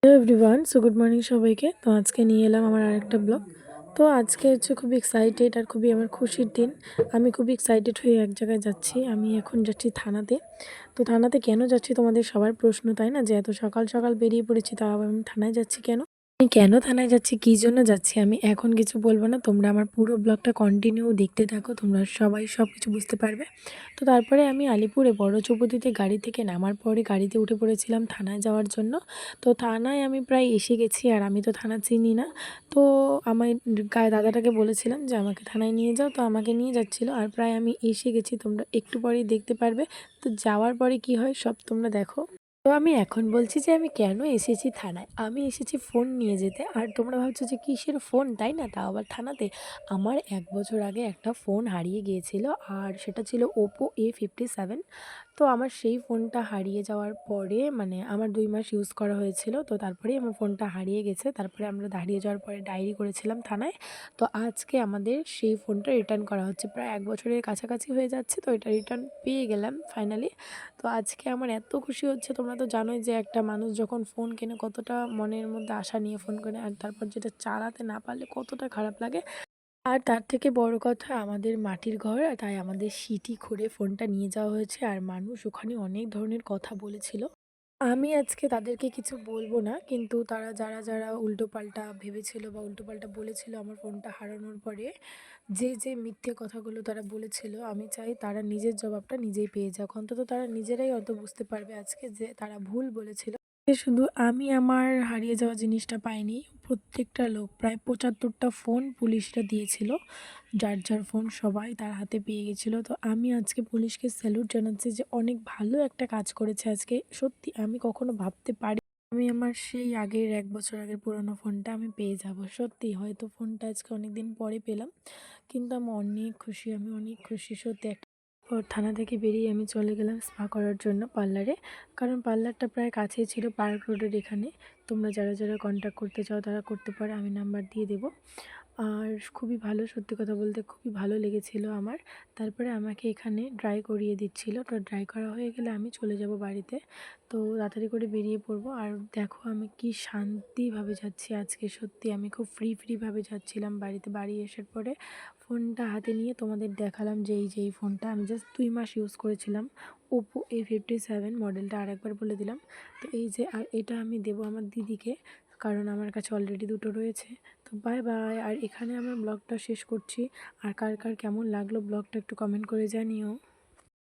Hello everyone, so good morning সবাইকে। তো আজকে নিয়ে এলাম আমার আরেকটা ব্লগ। তো আজকে হচ্ছে খুবই এক্সাইটেড আর খুবই আমার খুশির দিন। আমি খুবই এক্সাইটেড হয়ে এক জায়গায় যাচ্ছি। আমি এখন যাচ্ছি থানাতে। তো থানাতে কেন যাচ্ছি তোমাদের সবার প্রশ্ন, তাই না? যে এত সকাল সকাল বেরিয়ে পড়েছি, তাও আবার আমি থানায় যাচ্ছি কেন? আমি কেন থানায় যাচ্ছি, কী জন্য যাচ্ছি, আমি এখন কিছু বলবো না। তোমরা আমার পুরো ব্লগটা কন্টিনিউ দেখতে থাকো, তোমরা সবাই সব কিছু বুঝতে পারবে। তো তারপরে আমি আলিপুরে বড় চৌপতিতে গাড়ি থেকে নামার পরে গাড়িতে উঠে পড়েছিলাম থানায় যাওয়ার জন্য। তো থানায় আমি প্রায় এসে গেছি, আর আমি তো থানা চিনি না। তো আমার দাদাটাকে বলেছিলাম যে আমাকে থানায় নিয়ে যাও, তো আমাকে নিয়ে যাচ্ছিলো। আর প্রায় আমি এসে গেছি, তোমরা একটু পরেই দেখতে পারবে। তো যাওয়ার পরে কি হয় সব তোমরা দেখো। তো আমি এখন বলছি যে আমি কেন এসেছি থানায়। আমি এসেছি ফোন নিয়ে যেতে। আর তোমরা ভাবছো যে কিসের ফোন, তাই না? তাও আবার থানাতে। আমার 1 বছর আগে একটা ফোন হারিয়ে গিয়েছিল, আর সেটা ছিল ওপো A57। তো আমার সেই ফোনটা হারিয়ে যাওয়ার পরে, মানে আমার 2 মাস ইউজ করা হয়েছিল, তো তারপরেই আমার ফোনটা হারিয়ে গেছে। তারপরে আমরা হারিয়ে যাওয়ার পরে ডায়েরি করেছিলাম থানায়। তো আজকে আমাদের সেই ফোনটা রিটার্ন করা হচ্ছে, প্রায় 1 বছরের কাছাকাছি হয়ে যাচ্ছে। তো এটা রিটার্ন পেয়ে গেলাম ফাইনালি। তো আজকে আমার এত খুশি হচ্ছে, তোমরা তো জানোই যে একটা মানুষ যখন ফোন কেনে কতটা মনের মধ্যে আশা নিয়ে ফোন কেনে, আর তারপর যেটা চালাতে না পারলে কতটা খারাপ লাগে। আর তার থেকে বড় কথা, আমাদের মাটির ঘর, তাই আমাদের সিটি খুঁড়ে ফোনটা নিয়ে যাওয়া হয়েছে। আর মানুষ ওখানে অনেক ধরনের কথা বলেছিল। আমি আজকে তাদেরকে কিছু বলবো না, কিন্তু তারা যারা যারা উল্টোপাল্টা ভেবেছিল বা উল্টোপাল্টা বলেছিল আমার ফোনটা হারানোর পরে, যে মিথ্যে কথাগুলো তারা বলেছিল, আমি চাই তারা নিজের জবাবটা নিজেই পেয়ে যাক। অন্তত তারা নিজেরাই অত বুঝতে পারবে আজকে যে তারা ভুল বলেছিল। শুধু আমি আমার হারিয়ে যাওয়া জিনিসটা পাইনি, প্রত্যেকটা লোক, প্রায় 75টা ফোন পুলিশরা দিয়েছিল। যার যার ফোন সবাই তার হাতে পেয়ে গেছিলো। তো আমি আজকে পুলিশকে স্যালুট জানাচ্ছি যে অনেক ভালো একটা কাজ করেছে আজকে। সত্যি আমি কখনো ভাবতে পারি আমি আমার সেই আগের 1 বছর আগের পুরোনো ফোনটা আমি পেয়ে যাব। সত্যি হয়তো ফোনটা আজকে অনেক দিন পরে পেলাম, কিন্তু আমি অনেক খুশি, আমি অনেক খুশি সত্যি। ওর থানা থেকে বেরিয়ে আমি চলে গেলাম স্পা করার জন্য পার্লারে, কারণ পার্লারটা প্রায় কাছেই ছিল, পার্ক রোডের এখানে। তোমরা যারা যারা কন্ট্যাক্ট করতে চাও তারা করতে পারো, আমি নাম্বার দিয়ে দেবো। আর খুবই ভালো, সত্যি কথা বলতে খুবই ভালো লেগেছিল আমার। তারপরে আমাকে এখানে ড্রাই করিয়ে দিচ্ছিল। তো ড্রাই করা হয়ে গেলে আমি চলে যাব বাড়িতে। তো তাড়াতাড়ি করে বেরিয়ে পড়বো। আর দেখো আমি কি শান্তিভাবে যাচ্ছি আজকে, সত্যি আমি খুব ফ্রিভাবে যাচ্ছিলাম বাড়িতে। বাড়ি আসার পরে ফোনটা হাতে নিয়ে তোমাদের দেখালাম যে এই ফোনটা আমি জাস্ট 2 মাস ইউজ করেছিলাম। ওপো A57 মডেলটা, আরেকবার বলে দিলাম। তো এই যে, আর এটা আমি দেবো আমার দিদিকে, কারণ আমার কাছে অলরেডি দুটো রয়েছে। তো বাই বাই। আর এখানে আমার ব্লগটা শেষ করছি। আর কার কার কেমন লাগলো ব্লগটা একটু কমেন্ট করে জানিও।